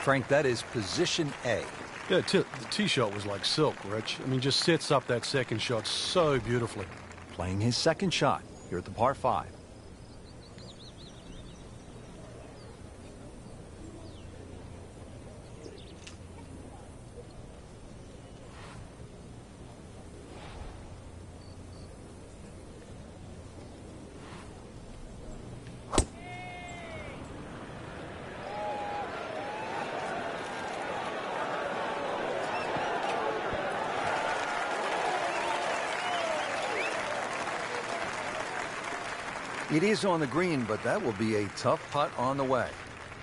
Frank, that is position A. Yeah, the tee shot was like silk, Rich. I mean, just sets up that second shot so beautifully. Playing his second shot here at the par 5. It is on the green, but that will be a tough putt on the way.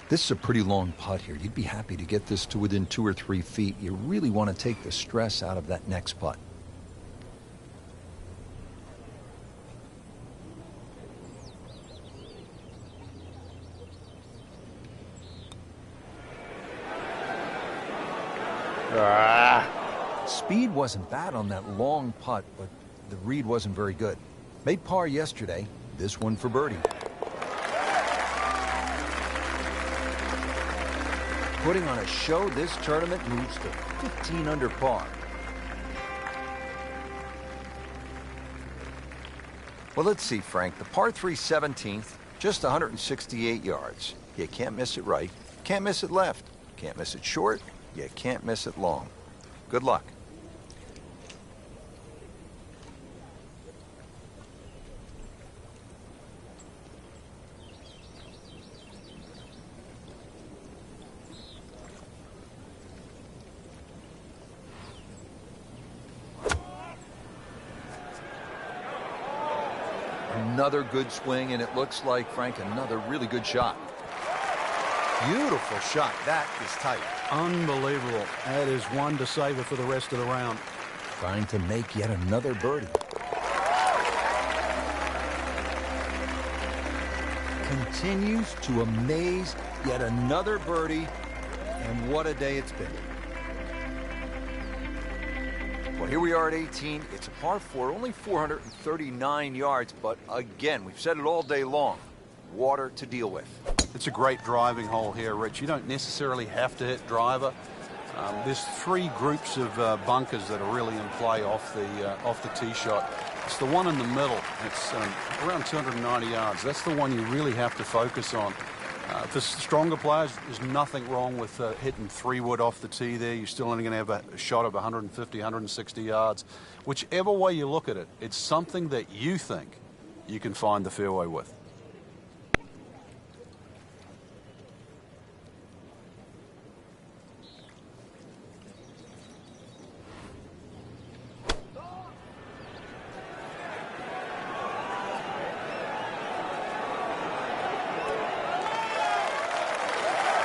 This is a pretty long putt here. You'd be happy to get this to within 2 or 3 feet. You really want to take the stress out of that next putt. Speed wasn't bad on that long putt, but the read wasn't very good. Made par yesterday. This one for birdie. Putting on a show, this tournament moves to 15 under par. Well, let's see, Frank. The par 3 17th, just 168 yards. You can't miss it right. Can't miss it left. Can't miss it short. You can't miss it long. Good luck. Another good swing, and it looks like, Frank, another really good shot. Beautiful shot. That is tight. Unbelievable. That is one to savor for the rest of the round. Trying to make yet another birdie. Continues to amaze. Yet another birdie. And what a day it's been. Well, here we are at 18. It's a par 4, only 439 yards. But again, we've said it all day long. Water to deal with. It's a great driving hole here, Rich. You don't necessarily have to hit driver. There's 3 groups of bunkers that are really in play off the tee shot. It's the one in the middle. It's around 290 yards. That's the one you really have to focus on. For stronger players, there's nothing wrong with hitting 3-wood off the tee there. You're still only going to have a shot of 150, 160 yards. Whichever way you look at it, it's something that you think you can find the fairway with.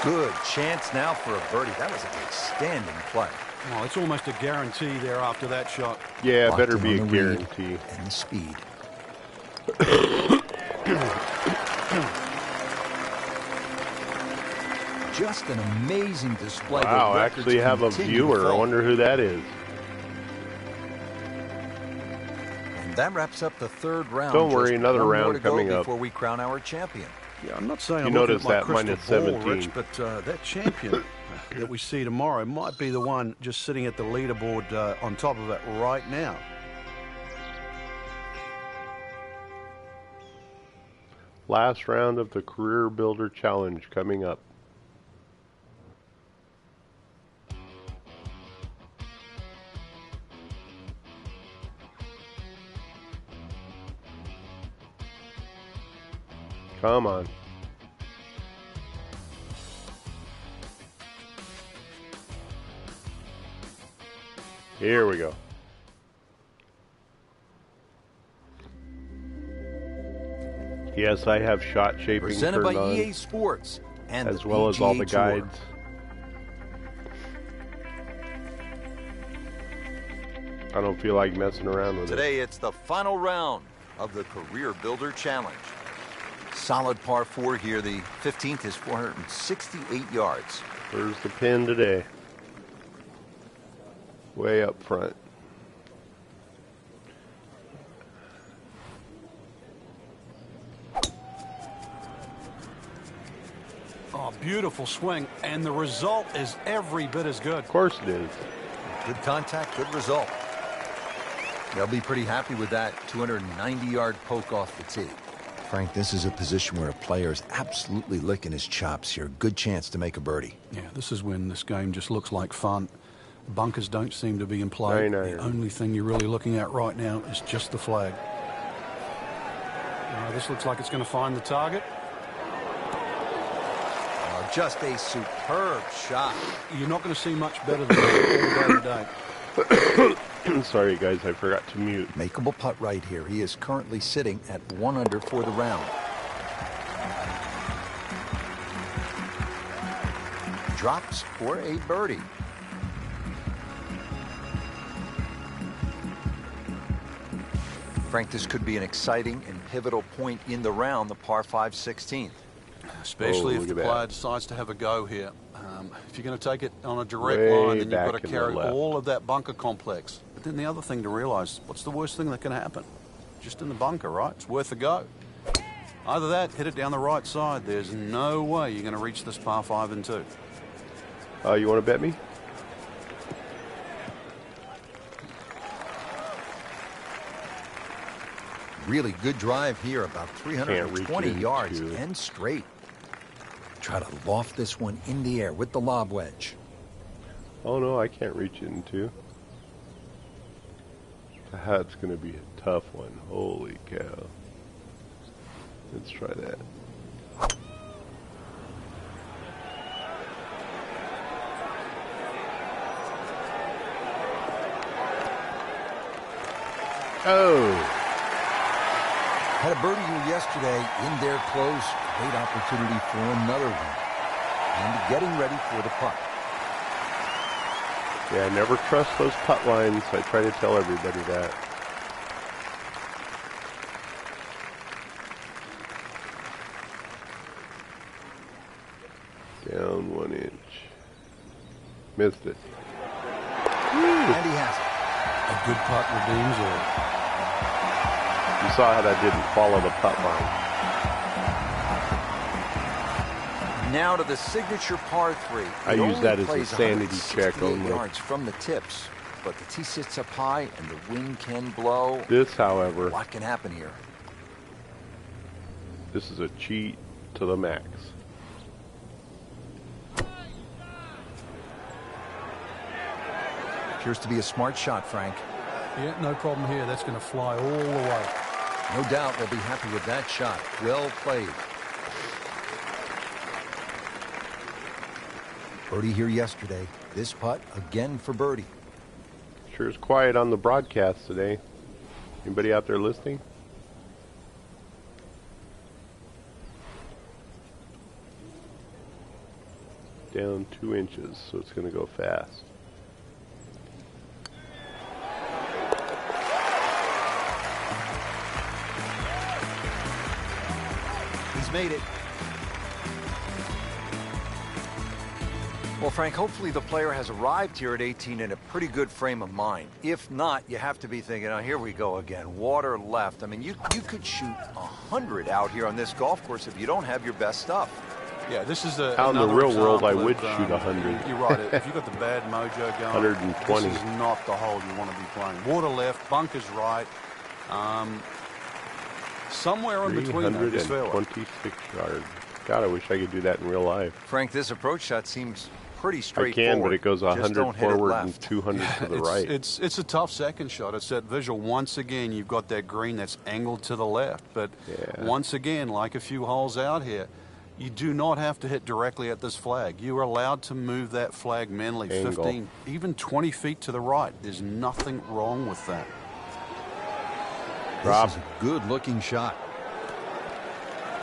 Good chance now for a birdie. That was an outstanding play. Well, it's almost a guarantee there after that shot. Yeah, it better be a guarantee. And the speed. Just an amazing display. Wow, I actually have a viewer. I wonder who that is. And that wraps up the 3rd round. Don't worry, another round coming up before we crown our champion. Yeah, I'm not saying you I'm notice looking at my that crystal minus ball, 17. Rich, but that champion that we see tomorrow might be the one just sitting at the leaderboard on top of it right now. Last round of the Career Builder Challenge coming up. Come on. Here we go. Yes, I have shot shaping presented by turned on, EA Sports and as well as all the Tour. guides. I don't feel like messing around with Today it's the final round of the Career Builder Challenge. Solid par 4 here. The 15th is 468 yards. Where's the pin today? Way up front. Oh, beautiful swing, and the result is every bit as good. Of course it is. Good contact, good result. They'll be pretty happy with that 290-yard poke off the tee. Frank, this is a position where a player is absolutely licking his chops here. Good chance to make a birdie. Yeah, this is when this game just looks like fun. Bunkers don't seem to be in play. The only thing you're really looking at right now is just the flag. This looks like it's going to find the target. Just a superb shot. You're not going to see much better than that all day today. Sorry, guys, I forgot to mute. Makeable putt right here. He is currently sitting at 1 under for the round. Drops for a birdie. Frank, this could be an exciting and pivotal point in the round, the par 5 16th. Especially if the player decides to have a go here. If you're going to take it on a direct line, then you've got to carry all of that bunker complex. But then the other thing to realize, what's the worst thing that can happen? Just in the bunker, right? It's worth a go. Either that, hit it down the right side. There's no way you're going to reach this par 5 and 2. You want to bet me? Really good drive here, about 320 yards and straight. Try to loft this one in the air with the lob wedge. Oh no, I can't reach it in 2. That's going to be a tough one. Holy cow. Let's try that. Oh! Had a birdie here yesterday in there close. Great opportunity for another one. And getting ready for the putt. Yeah, never trust those putt lines. I try to tell everybody that. Down 1 inch. Missed it. And he has it. A good putt redeems all. You saw how that didn't follow the putt line. Now to the signature par 3. I use that as a sanity check only. Yards from the tips, but the tee sits up high and the wind can blow. This, however, What can happen here? this is a cheat to the max. Appears to be a smart shot, Frank. Yeah, no problem here. That's going to fly all the way. No doubt they'll be happy with that shot. Well played. Birdie here yesterday. This putt again for birdie. Sure is quiet on the broadcast today. Anybody out there listening? Down 2 inches, so it's going to go fast. He's made it. Well, Frank, hopefully the player has arrived here at 18 in a pretty good frame of mind. If not, you have to be thinking, oh, here we go again. Water left. I mean, you could shoot 100 out here on this golf course if you don't have your best stuff. Yeah, this is out in the real world, I would shoot 100. You're right. If you've got the bad mojo going, 120. This is not the hole you want to be playing. Water left, bunkers right. Somewhere in between there, this fairway. 326 yards. God, I wish I could do that in real life. Frank, this approach shot seems pretty I straightforward. can, but it goes 100 forward and left. 200 to the right. It's a tough second shot. It's that visual. Once again, you've got that green that's angled to the left. But once again, like a few holes out here, you do not have to hit directly at this flag. You are allowed to move that flag mentally, Angle. 15, even 20 feet to the right. There's nothing wrong with that. This is a good-looking shot.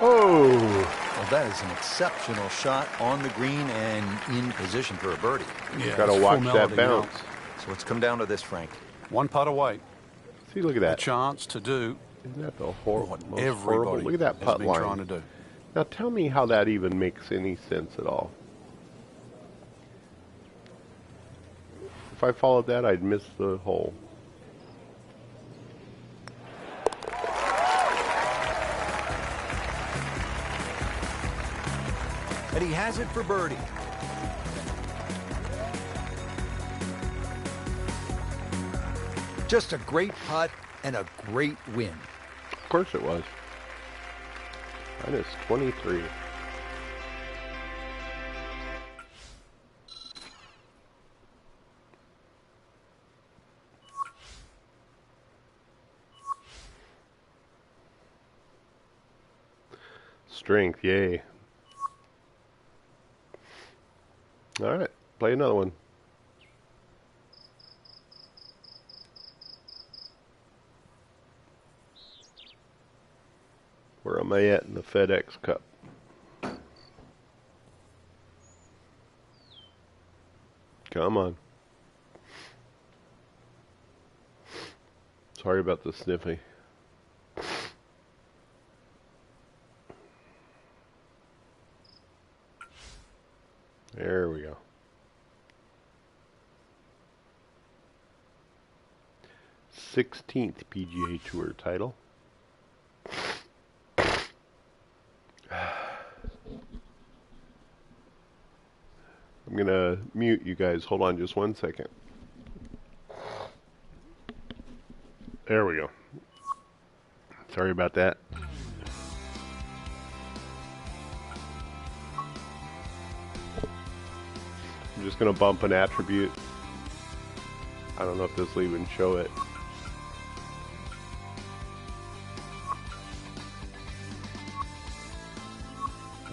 Oh! Well, that is an exceptional shot on the green and in position for a birdie. Yeah, Got to it's watch formality that bounce. now. So it's come down to this, Frank. One putt away. See, look at A that. chance to do Isn't that the what most horrible? everybody Look at that has putt been line. trying to do. Now tell me how that even makes any sense at all. If I followed that, I'd miss the hole. And he has it for birdie. Just a great putt and a great win. Of course it was. Minus 23. Strength, yay. Alright, play another one. Where am I at in the FedEx Cup? Come on. Sorry about the sniffy. There we go. 16th PGA Tour title. I'm going to mute you guys. Hold on just 1 second. There we go. Sorry about that. I'm just going to bump an attribute. I don't know if this will even show it.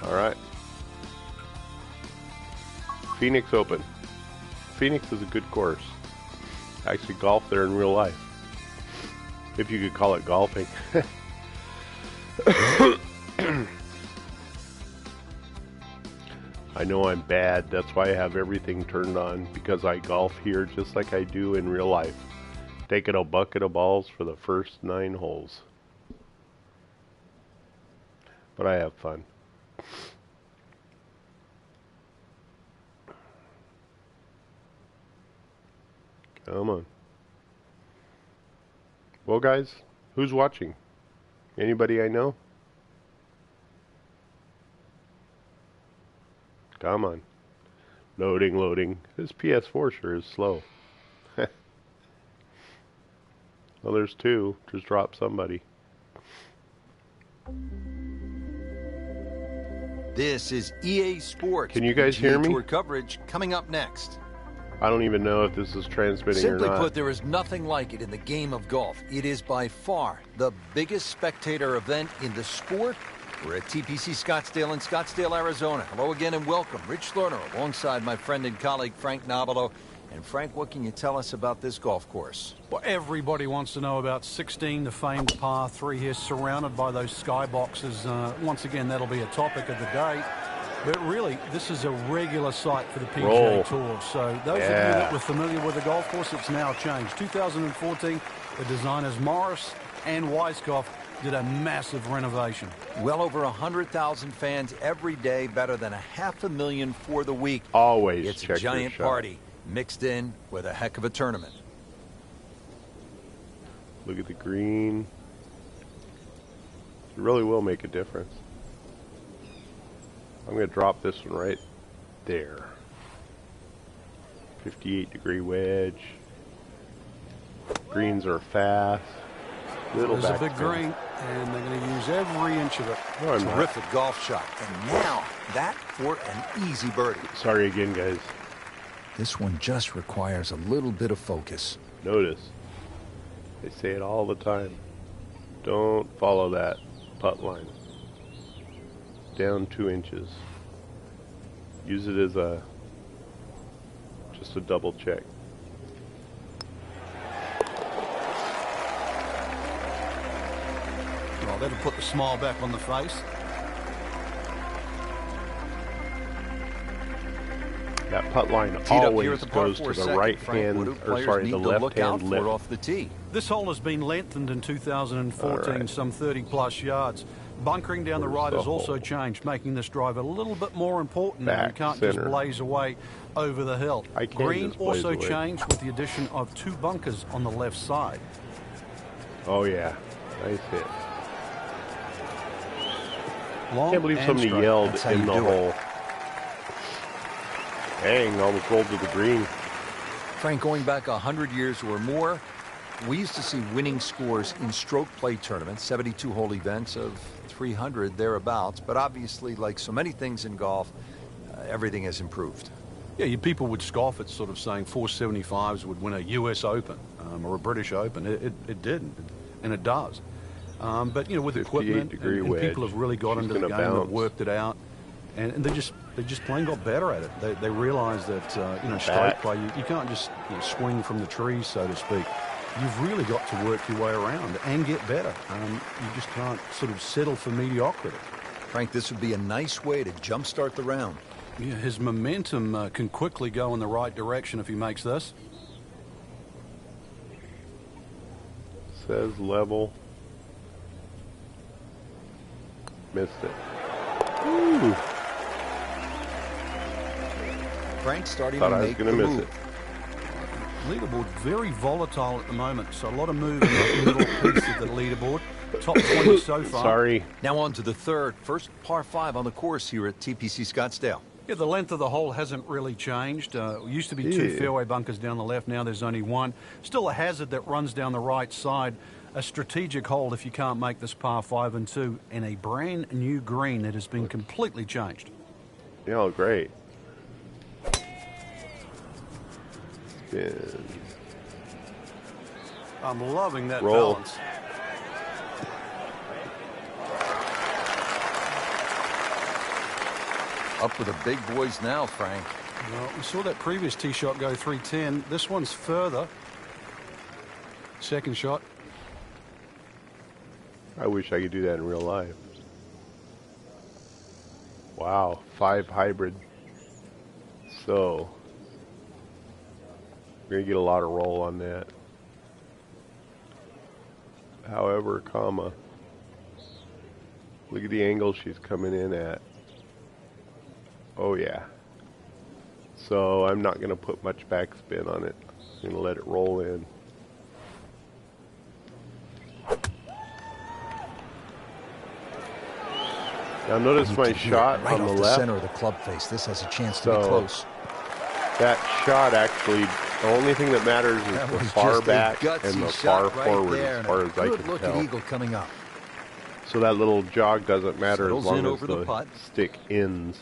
Alright. Phoenix Open. Phoenix is a good course. I actually golf there in real life. If you could call it golfing. I know I'm bad. That's why I have everything turned on, because I golf here just like I do in real life. Taking a bucket of balls for the first 9 holes. But I have fun. Come on. Well, guys, who's watching? Anybody I know? Come on. Loading, loading. This PS4 sure is slow. Well, there's 2. Just drop somebody. This is EA Sports. Can you guys hear me? Tour coverage coming up next. I don't even know if this is transmitting or not. Simply put, there is nothing like it in the game of golf. It is by far the biggest spectator event in the sport. We're at TPC Scottsdale in Scottsdale, Arizona. Hello again and welcome. Rich Lerner alongside my friend and colleague Frank Nobilo. And Frank, what can you tell us about this golf course? Well, everybody wants to know about 16, the famed par 3 here, surrounded by those skyboxes. Once again, that'll be a topic of the day. But really, this is a regular site for the PGA Tour. So those of you that were familiar with the golf course, it's now changed. 2014, the designers Morris and Weiskopf did a massive renovation. Well over 100,000 fans every day, better than 500,000 for the week. Always It's check a giant your shot. party mixed in with a heck of a tournament. Look at the green. It really will make a difference. I'm going to drop this one right there. 58-degree wedge. Greens are fast. Little There's back a big spin. green, and they're going to use every inch of it. No, I'm not. Terrific golf shot. And now, that for an easy birdie. Sorry again, guys. This one just requires a little bit of focus. Notice. They say it all the time. Don't follow that putt line. Down 2 inches. Use it as just a double check. Well, that'll put the smile back on the face. That putt line Teed up here always at the par goes to 4 the second. right Frank, hand, what do or players sorry, need the to left look out hand for lip. off the tee? This hole has been lengthened in 2014, Right. some 30-plus yards. Bunkering down the Where's right the has also hole? changed, making this drive a little bit more important. Back You can't center. just blaze away over the hill. I can Green just blaze also away. changed with the addition of 2 bunkers on the left side. Oh yeah, nice hit. Long Can't believe and somebody straight. yelled That's how in you the do it. hole. Dang, almost rolled to the green. Frank, going back 100 years or more, we used to see winning scores in stroke play tournaments, 72-hole events of 300 thereabouts. But obviously, like so many things in golf, everything has improved. Yeah, people would scoff at sort of saying 475s would win a U.S. Open or a British Open. It didn't, and it does. But, you know, with equipment, and people have really got into the game, they've worked it out, and they just plain got better at it. They realize that, you know, stroke play, you can't just swing from the trees, so to speak. You've really got to work your way around and get better. You just can't sort of settle for mediocrity. Frank, this would be a nice way to jumpstart the round. Yeah, his momentum can quickly go in the right direction if he makes this. Says level. Missed it. Ooh. Frank starting Thought to I was make going to the miss move. it. Leaderboard very volatile at the moment, so a lot of movement in the middle piece of the leaderboard. Top 20 so far. Sorry. Now on to the first par 5 on the course here at TPC Scottsdale. Yeah, the length of the hole hasn't really changed. Used to be 2 fairway bunkers down the left, now there's only 1. Still a hazard that runs down the right side. A strategic hole if you can't make this par 5 and 2, and a brand new green that has been completely changed. Yeah, great. Spin. I'm loving that Roll. balance. Up with the big boys now, Frank. Well, we saw that previous tee shot go 310. This one's further. Second shot. I wish I could do that in real life. Wow, 5 hybrid. So, we're going to get a lot of roll on that. However, comma, look at the angle she's coming in at. Oh yeah. So I'm not going to put much backspin on it. I'm going to let it roll in. Now notice my shot right on the off left. center of the club face. This has a chance to be close. That shot actually, the only thing that matters is That the was far just a back and gutsy the shot far right forward there, as far and as I good can look tell. at eagle coming up. So that little jog doesn't matter Settles as long in as over the putt. stick ends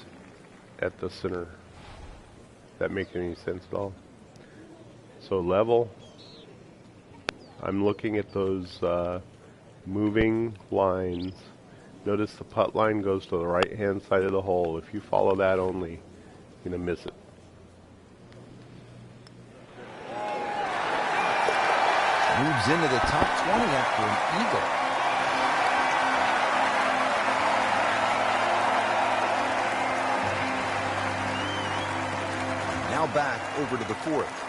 at the center. Does that make any sense at all? So level. I'm looking at those moving lines. Notice the putt line goes to the right hand side of the hole. If you follow that only, you're going to miss it. Moves into the top 20 after an eagle. Now back over to the 4th.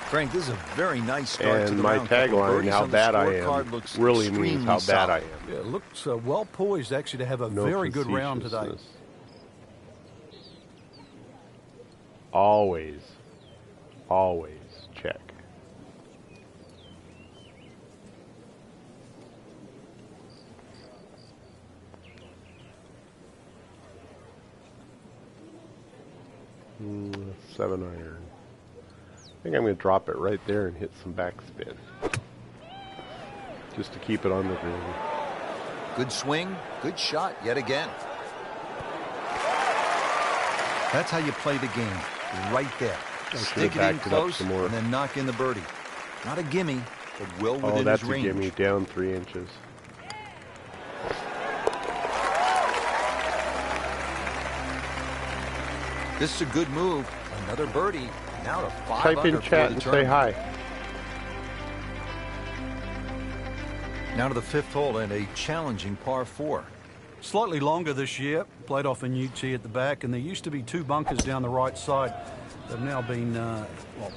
Frank, this is a very nice start to the my round. Couple tagline, birdies how on the bad I scorecard, am, looks really means how extremely bad I solid. am. Yeah, it looks well poised actually to have a No very good round today. facetiousness. Always, always check. Mm, 7-iron. I think I'm going to drop it right there and hit some backspin. Just to keep it on the green. Good swing, good shot yet again. That's how you play the game, right there. Stick it in close and then knock in the birdie. Not a gimme, but well within his range. Oh, that's a gimme, down 3 inches. This is a good move. Another birdie. Now to 5 under Type in chat and say hi. Now to the 5th hole and a challenging par 4. Slightly longer this year. Played off a new tee at the back, and there used to be 2 bunkers down the right side. They've now been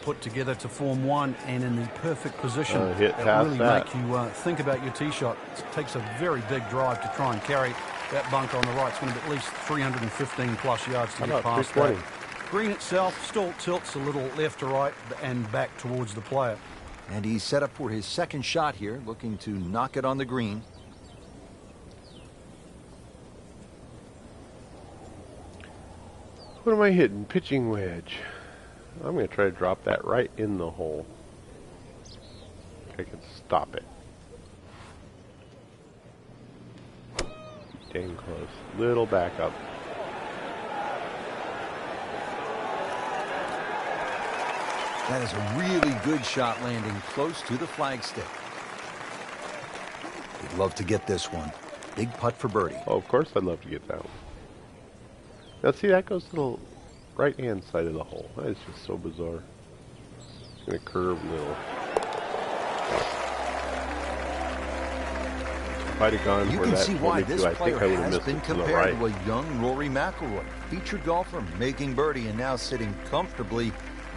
put together to form one, and in the perfect position. Hit past really that. make you think about your tee shot. It takes a very big drive to try and carry that bunker on the right. It's going to be at least 315 plus yards to get past that. Green itself still tilts a little left to right and back towards the player. And he's set up for his second shot here, looking to knock it on the green. What am I hitting? Pitching wedge. I'm going to try to drop that right in the hole. I can stop it. Dang close. Little back up. That is a really good shot landing close to the flagstick. He'd love to get this one. Big putt for birdie. Oh, of course I'd love to get that one. Now see, that goes to the right-hand side of the hole. That is just so bizarre. It's going to curve a little. If I'd have gone You for can that see why 22, this I player think I would have has missed been it to the compared right. to a young Rory McIlroy. Featured golfer making birdie and now sitting comfortably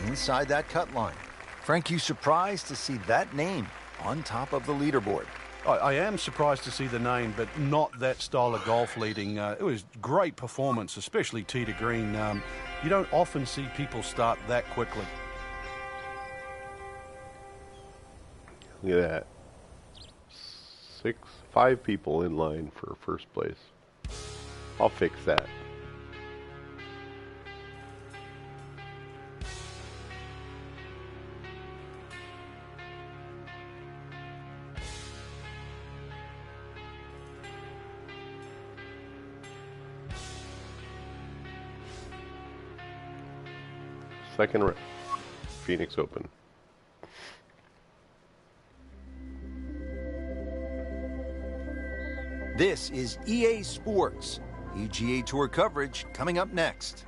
inside that cut line. Frank, you surprised to see that name on top of the leaderboard? I am surprised to see the name, but not that style of golf leading. It was great performance, especially tee to green. You don't often see people start that quickly. Look at that. 5 people in line for first place. I'll fix that. Second round, Phoenix Open. This is EA Sports. PGA Tour coverage coming up next.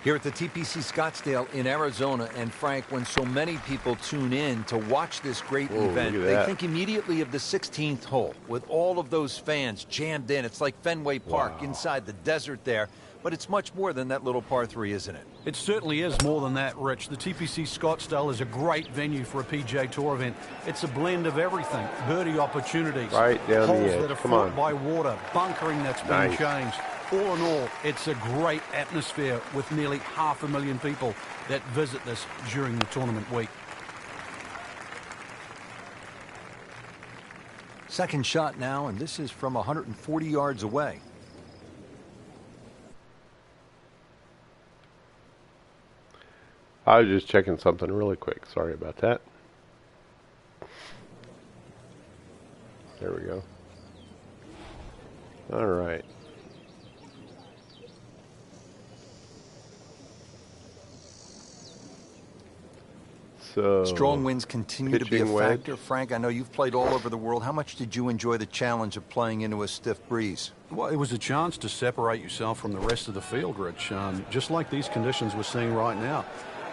Here at the TPC Scottsdale in Arizona, and Frank, when so many people tune in to watch this great event, they think immediately of the 16th hole with all of those fans jammed in. It's like Fenway Park inside the desert there. But it's much more than that little par 3, isn't it? It certainly is more than that, Rich. The TPC Scottsdale is a great venue for a PGA Tour event. It's a blend of everything. Birdie opportunities, right down holes the edge. that are fought by water, bunkering that's been changed. All in all, it's a great atmosphere with nearly 500,000 people that visit this during the tournament week. Second shot now, and this is from 140 yards away. I was just checking something really quick. Sorry about that. There we go. All right. So, strong winds continue to be a wedge. factor. Frank, I know you've played all over the world. How much did you enjoy the challenge of playing into a stiff breeze? Well, it was a chance to separate yourself from the rest of the field, Rich. Just like these conditions we're seeing right now.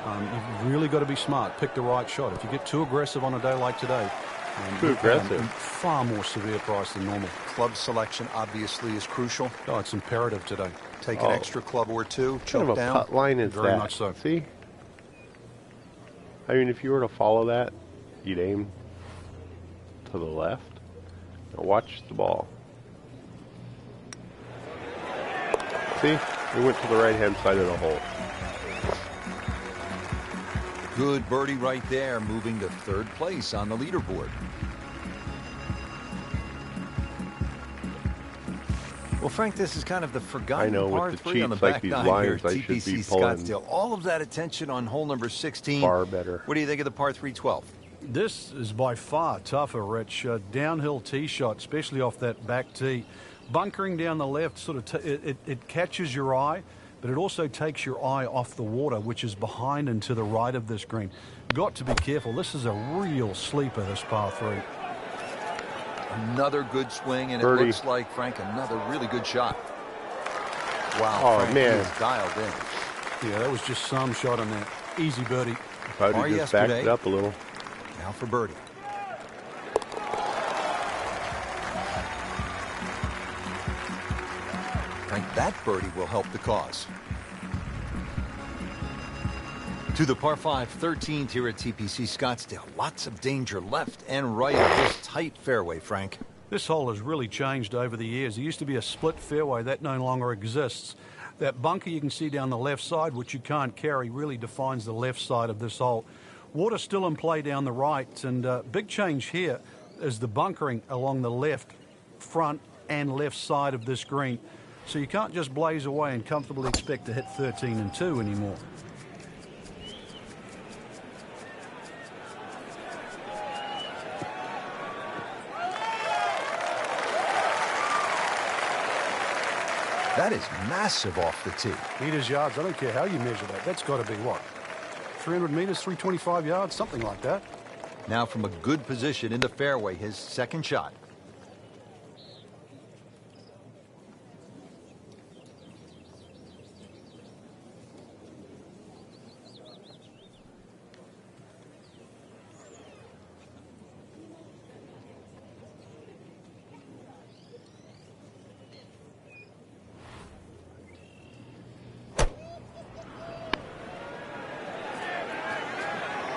You've really got to be smart. Pick the right shot. If you get too aggressive on a day like today, too aggressive. Far more severe price than normal. Club selection obviously is crucial. Oh, it's imperative today. Take an extra club or two. What kind of a down. putt line is Very that? much so. See? I mean, if you were to follow that, you'd aim to the left. Now watch the ball. See? We went to the right-hand side of the hole. Good birdie right there, moving to third place on the leaderboard. Well, Frank, this is kind of the forgotten par 3 on the back nine here at TPC Scottsdale. All of that attention on hole number 16. Far better. What do you think of the par 3 12? This is by far tougher, Rich. Downhill tee shot, especially off that back tee. Bunkering down the left, sort of it catches your eye, but it also takes your eye off the water, which is behind and to the right of this green. Got to be careful. This is a real sleeper, this par 3. Another good swing, and birdie. It looks like, Frank, another really good shot. Wow, oh, Frank, man. he is dialed in. Yeah, that was just some shot on that. Easy birdie. Probably just backed it up a little. Now for birdie. Frank, that birdie will help the cause. To the par 5 13th here at TPC Scottsdale. Lots of danger left and right of this tight fairway, Frank. This hole has really changed over the years. There used to be a split fairway. That no longer exists. That bunker you can see down the left side, which you can't carry, really defines the left side of this hole. Water still in play down the right, and big change here is the bunkering along the left front and left side of this green. So you can't just blaze away and comfortably expect to hit 13 and 2 anymore. That is massive off the tee. Meters, yards, I don't care how you measure that. That's got to be what? 300 meters, 325 yards, something like that. Now from a good position in the fairway, his second shot.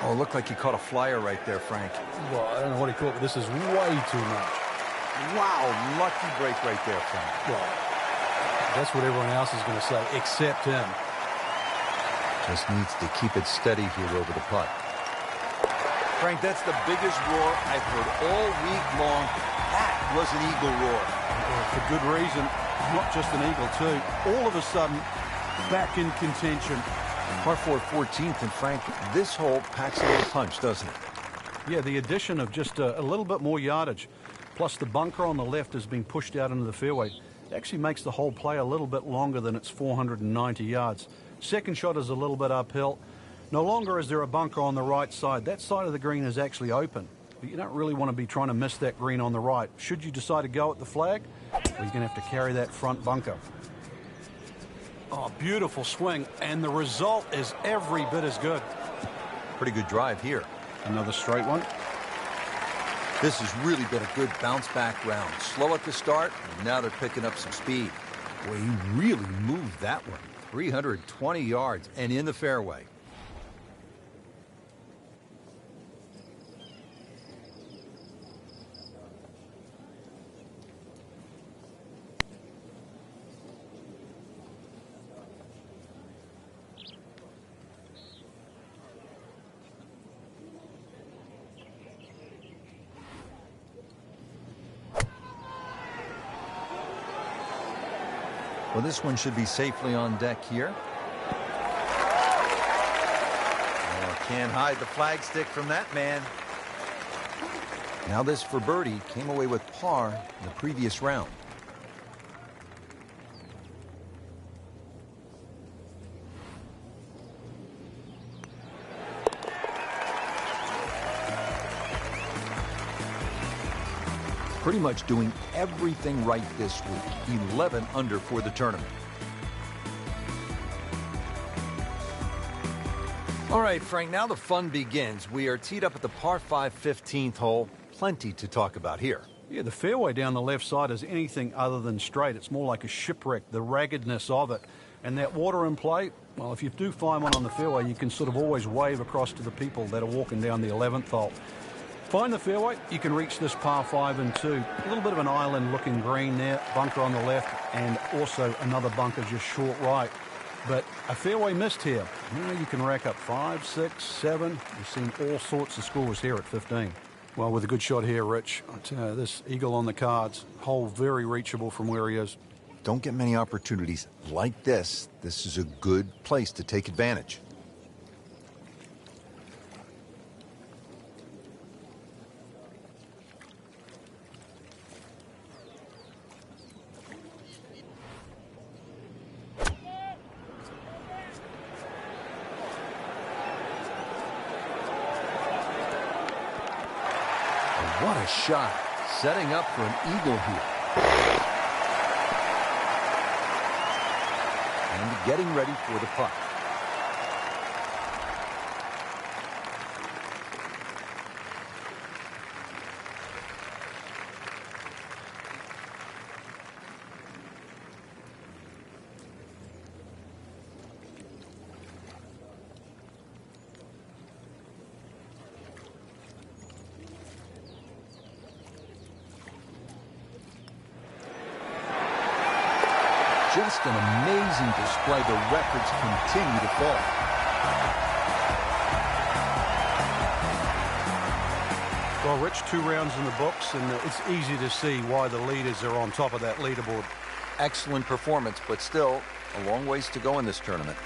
Oh, it looked like he caught a flyer right there, Frank. Well, I don't know what he caught, but this is way too much. Wow, lucky break right there, Frank. Well, that's what everyone else is going to say, except him. Just needs to keep it steady here over the putt. Frank, that's the biggest roar I've heard all week long. That was an eagle roar. Well, for good reason, not just an eagle too. All of a sudden, back in contention. Par 4 14th, and Frank, this hole packs a little punch, doesn't it? Yeah, the addition of just a little bit more yardage, plus the bunker on the left has been pushed out into the fairway, actually makes the whole play a little bit longer than its 490 yards. Second shot is a little bit uphill. No longer is there a bunker on the right side. That side of the green is actually open. But you don't really want to be trying to miss that green on the right. Should you decide to go at the flag, well, you're going to have to carry that front bunker. Oh, beautiful swing, and the result is every bit as good. Pretty good drive here. Another straight one. This has really been a good bounce-back round. Slow at the start, and now they're picking up some speed. Boy, he really moved that one. 320 yards and in the fairway. Well, this one should be safely on deck here. Oh, can't hide the flagstick from that man. Now this for birdie. Came away with par in the previous round. Pretty much doing everything right this week. 11 under for the tournament. All right, Frank, now the fun begins. We are teed up at the par 5 15th hole. Plenty to talk about here. Yeah, the fairway down the left side is anything other than straight. It's more like a shipwreck, the raggedness of it. And that water in play, well, if you do find one on the fairway, you can sort of always wave across to the people that are walking down the 11th hole. Find the fairway, you can reach this par 5 and 2. A little bit of an island-looking green there, bunker on the left, and also another bunker just short right. But a fairway missed here. You can rack up 5, 6, 7. You've seen all sorts of scores here at 15. Well, with a good shot here, Rich, this eagle on the cards, hole very reachable from where he is. Don't get many opportunities like this. This is a good place to take advantage. What a shot. Setting up for an eagle here. And getting ready for the putt. Just an amazing display. The records continue to fall. Well, Rich, 2 rounds in the books, and it's easy to see why the leaders are on top of that leaderboard. excellent performance, but still a long ways to go in this tournament.